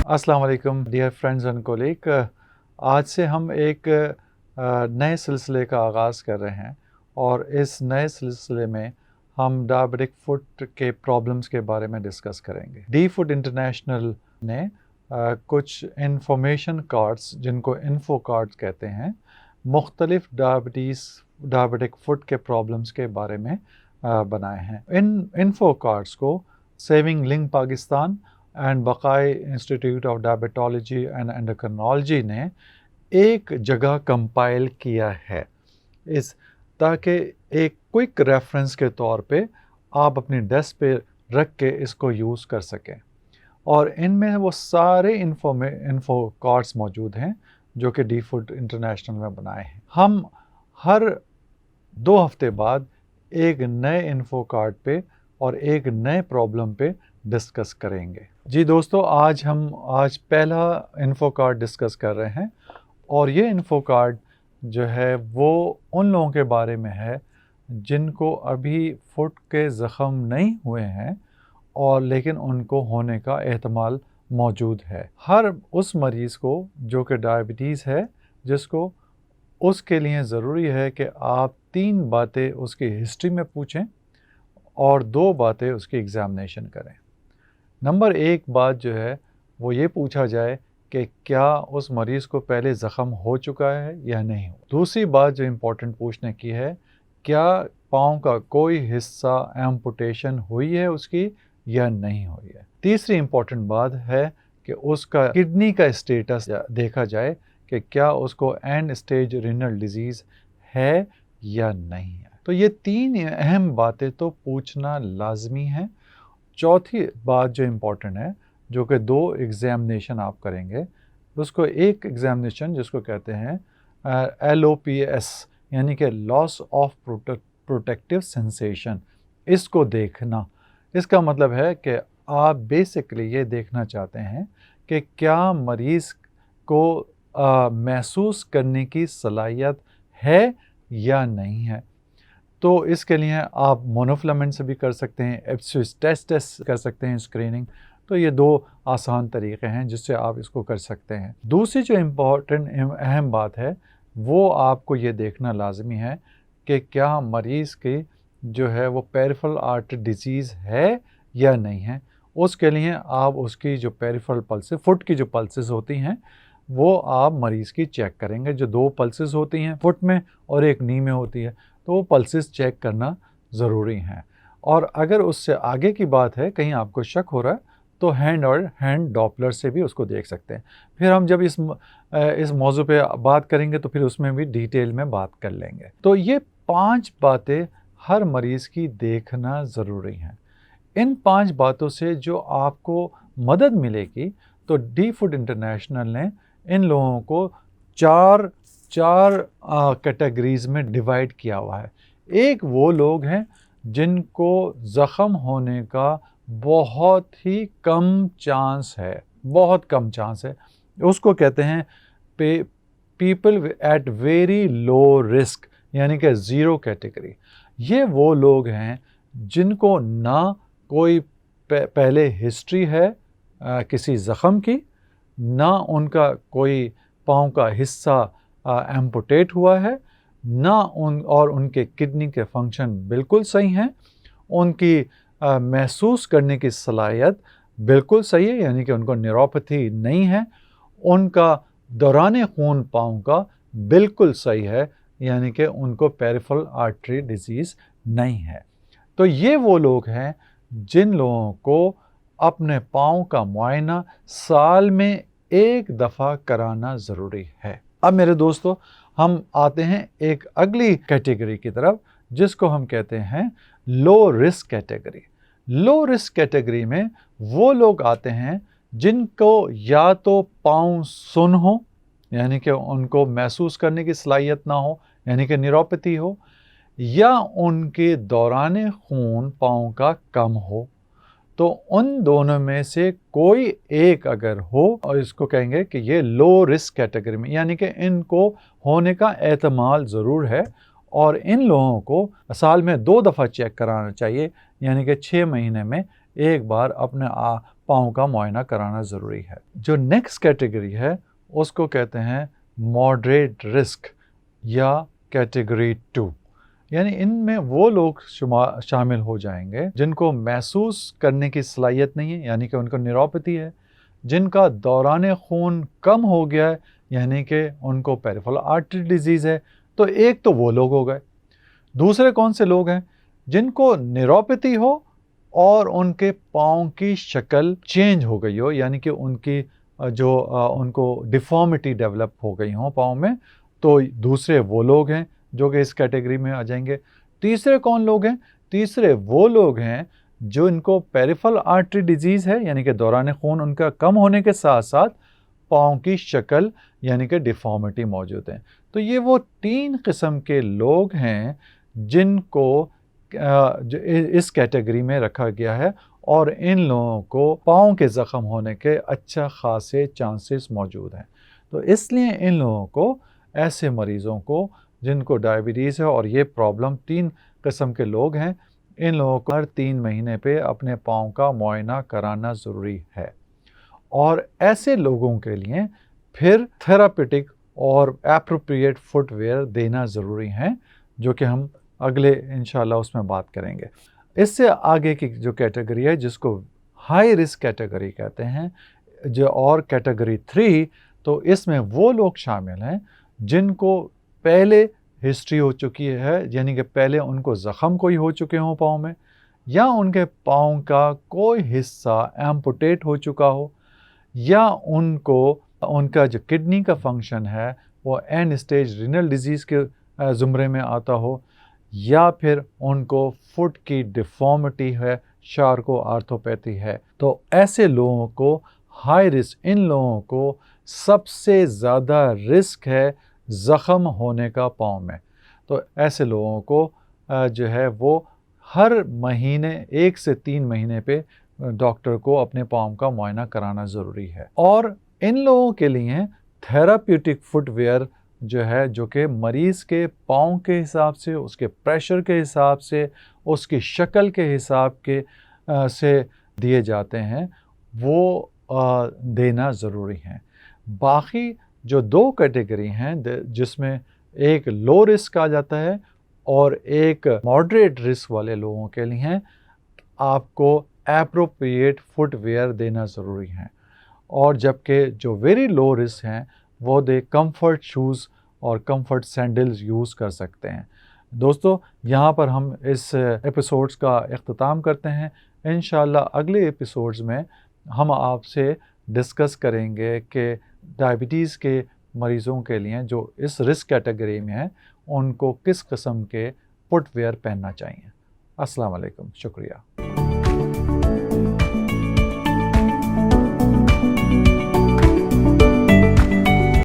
अस्सलाम वालेकुम dear friends and colleague. आज से हम एक नए सिलसिले का आगाज़ कर रहे हैं और इस नए सिलसिले में हम डायबिटिक फुट के प्रॉब्लम्स के बारे में डिस्कस करेंगे। डी फुट इंटरनेशनल ने कुछ इंफॉर्मेशन कार्ड्स, जिनको इन्फो कार्ड्स कहते हैं, मुख्तलिफ डायबिटिक फुट के प्रॉब्लम्स के बारे में बनाए हैं। इन इन्फो कार्ड्स को saving link Pakistan and Baqai institute of diabetology and endocrinology ने एक जगह कंपाइल किया है, इस ताकि एक क्विक रेफरेंस के तौर पे आप अपनी डेस्क पे रख के इसको यूज़ कर सकें। और इनमें वो सारे इन्फो कार्ड्स मौजूद हैं जो कि डी फुट इंटरनेशनल में बनाए हैं। हम हर 2 हफ्ते बाद एक नए इन्फो कार्ड पे और एक नए प्रॉब्लम पे डिस्कस करेंगे। जी दोस्तों, आज पहला इन्फो कार्ड डिस्कस कर रहे हैं और ये इन्फो कार्ड जो है वो उन लोगों के बारे में है जिनको अभी फुट के ज़ख़म नहीं हुए हैं और लेकिन उनको होने का एहतमाल मौजूद है। हर उस मरीज़ को जो कि डायबिटीज़ है, जिसको उसके लिए ज़रूरी है कि आप 3 बातें उसकी हिस्ट्री में पूछें और 2 बातें उसकी एग्ज़ामिनेशन करें। नंबर 1 बात जो है वो ये पूछा जाए कि क्या उस मरीज़ को पहले ज़ख़म हो चुका है या नहीं। दूसरी बात जो इम्पोर्टेंट पूछने की है, क्या पाँव का कोई हिस्सा एम्पुटेशन हुई है उसकी या नहीं हुई है। तीसरी इम्पोर्टेंट बात है कि उसका किडनी का स्टेटस देखा जाए कि क्या उसको एंड स्टेज रीनल डिजीज़ है या नहीं है। तो ये 3 अहम बातें तो पूछना लाजमी है। चौथी बात जो इम्पोर्टेंट है, जो कि 2 एग्ज़ामिनेशन आप करेंगे, उसको एक एग्ज़ामिनेशन जिसको कहते हैं LOPS यानी कि लॉस ऑफ प्रोटेक्टिव सेंसेशन, इसको देखना। इसका मतलब है कि आप बेसिकली ये देखना चाहते हैं कि क्या मरीज़ को महसूस करने की सलाहियत है या नहीं है। तो इसके लिए आप मोनोफिलामेंट से भी कर सकते हैं, एप्सिस टेस्ट कर सकते हैं, स्क्रीनिंग। तो ये 2 आसान तरीक़े हैं जिससे आप इसको कर सकते हैं। दूसरी जो इम्पॉर्टेंट अहम बात है वो आपको ये देखना लाजमी है कि क्या मरीज़ की जो है वो पेरिफेरल आर्टरी डिजीज़ है या नहीं है। उसके लिए आप उसकी जो पेरिफेरल पल्सेस, फुट की जो पल्सेस होती हैं, वो आप मरीज़ की चेक करेंगे। जो 2 पल्सेस होती हैं फुट में और एक नी में होती है, तो वो पल्सेस चेक करना ज़रूरी हैं। और अगर उससे आगे की बात है, कहीं आपको शक हो रहा है, तो हैंड डॉपलर से भी उसको देख सकते हैं। फिर हम जब इस मौजू पे बात करेंगे तो फिर उसमें भी डिटेल में बात कर लेंगे। तो ये 5 बातें हर मरीज़ की देखना ज़रूरी हैं। इन 5 बातों से जो आपको मदद मिलेगी, तो डी फुट इंटरनेशनल ने इन लोगों को चार कैटेगरीज़ में डिवाइड किया हुआ है। एक वो लोग हैं जिनको ज़ख़म होने का बहुत ही कम चांस है, बहुत कम चांस है। उसको कहते हैं people at very low risk, यानी कि 0 कैटेगरी। ये वो लोग हैं जिनको ना कोई पहले हिस्ट्री है किसी ज़ख़म की, ना उनका कोई पाँव का हिस्सा एम्पुटेट हुआ है, ना उनके किडनी के फंक्शन बिल्कुल सही हैं, उनकी महसूस करने की सलाहियत बिल्कुल सही है, यानी कि उनको न्यूरोपैथी नहीं है, उनका दौरान खून पाँव का बिल्कुल सही है, यानी कि उनको पेरिफेरल आर्टरी डिजीज़ नहीं है। तो ये वो लोग हैं जिन लोगों को अपने पाँव का मुआयना साल में 1 दफ़ा कराना ज़रूरी है। अब मेरे दोस्तों, हम आते हैं एक अगली कैटेगरी की तरफ, जिसको हम कहते हैं low risk category. Low risk category में वो लोग आते हैं जिनको या तो पाँव सुन्न हो, यानी कि उनको महसूस करने की सलाहियत ना हो, यानी कि न्यूरोपैथी हो, या उनके दौरान खून पाँव का कम हो। तो उन दोनों में से कोई एक अगर हो, और इसको कहेंगे कि ये लो रिस्क कैटेगरी में, यानी कि इनको होने का एहतमाल ज़रूर है और इन लोगों को साल में 2 दफ़ा चेक कराना चाहिए, यानी कि 6 महीने में ایک بار اپنے پاؤں کا معائنہ کرانا ضروری ہے۔ جو نیکسٹ کیٹیگری ہے اس کو کہتے ہیں ماڈریٹ رسک یا کیٹیگری 2، یعنی ان میں وہ لوگ شامل ہو جائیں گے جن کو محسوس کرنے کی صلاحیت نہیں ہے، یعنی کہ ان کو نیوروپیتھی ہے، جن کا دوران خون کم ہو گیا ہے، یعنی کہ ان کو پیریفرل آرٹری ڈیزیز ہے۔ تو ایک تو وہ لوگ ہو گئے۔ دوسرے کون سے لوگ ہیں؟ جن کو نیوروپیتھی ہو اور ان کے پاؤں کی شکل چینج ہو گئی ہو، یعنی کہ ان کی ان کو ڈیفارمٹی ڈیولپ ہو گئی ہوں پاؤں میں، تو دوسرے وہ لوگ ہیں جو کہ اس کیٹیگری میں آ جائیں گے۔ تیسرے کون لوگ ہیں؟ تیسرے وہ لوگ ہیں جو ان کو پیریفرل آرٹری ڈیزیز ہے، یعنی کہ دوران خون ان کا کم ہونے کے ساتھ ساتھ پاؤں کی شکل یعنی کہ ڈیفارمٹی موجود ہیں۔ تو یہ وہ 3 قسم کے لوگ ہیں جن کو اس کیٹیگری میں رکھا گیا ہے، اور ان لوگوں کو پاؤں کے زخم ہونے کے اچھا خاصے چانسز موجود ہیں۔ تو اس لیے ان لوگوں کو، ایسے مریضوں کو جن کو ڈائبٹیز ہے اور یہ پرابلم 3 قسم کے لوگ ہیں، ان لوگوں کو ہر 3 مہینے پہ اپنے پاؤں کا معائنہ کرانا ضروری ہے۔ اور ایسے لوگوں کے لیے پھر تھراپیوٹک اور اپروپریٹ فٹ ویئر دینا ضروری ہے، جو کہ ہم اگلے انشاءاللہ اس میں بات کریں گے۔ اس سے آگے کی جو کیٹیگری ہے جس کو ہائی رسک کیٹیگری کہتے ہیں، اور کیٹیگری 3، تو اس میں وہ لوگ شامل ہیں جن کو پہلے ہسٹری ہو چکی ہے، یعنی کہ پہلے ان کو زخم کوئی ہو چکے ہوں پاؤں میں، یا ان کے پاؤں کا کوئی حصہ ایمپوٹیٹ ہو چکا ہو، یا ان کا جو کڈنی کا فنکشن ہے وہ اینڈ اسٹیج رینل ڈیزیز کے زمرے میں آتا ہو، یا پھر ان کو فٹ کی ڈیفارمٹی ہے، شارکو آرتھوپیتھی ہے۔ تو ایسے لوگوں کو ہائی رسک، ان لوگوں کو سب سے زیادہ رسک ہے زخم ہونے کا پاؤں میں۔ تو ایسے لوگوں کو جو ہے وہ ہر مہینے 1 سے 3 مہینے پہ ڈاکٹر کو اپنے پاؤں کا معائنہ کرانا ضروری ہے۔ اور ان لوگوں کے لیے تھراپیوٹک فٹ ویئر جو ہے، جو کہ مریض کے پاؤں کے حساب سے، اس کے پریشر کے حساب سے، اس کی شکل کے حساب سے دیے جاتے ہیں، وہ دینا ضروری ہیں۔ باقی جو 2 کیٹیگری ہیں جس میں ایک لو رسک آ جاتا ہے اور ایک ماڈریٹ رسک والے لوگوں کے لیے آپ کو اپروپریٹ فٹ ویئر دینا ضروری ہے، اور جبکہ جو ویری لو رسک ہیں وہ کمفرٹ شوز اور کمفرٹ سینڈلز یوز کر سکتے ہیں۔ دوستو، یہاں پر ہم اس ایپیسوڈز کا اختتام کرتے ہیں۔ انشاءاللہ اگلے ایپیسوڈز میں ہم آپ سے ڈسکس کریں گے کہ ڈائبٹیز کے مریضوں کے لیے جو اس رسک کیٹیگری میں ہیں ان کو کس قسم کے فٹ ویئر پہننا چاہیے۔ السلام علیکم، شکریہ۔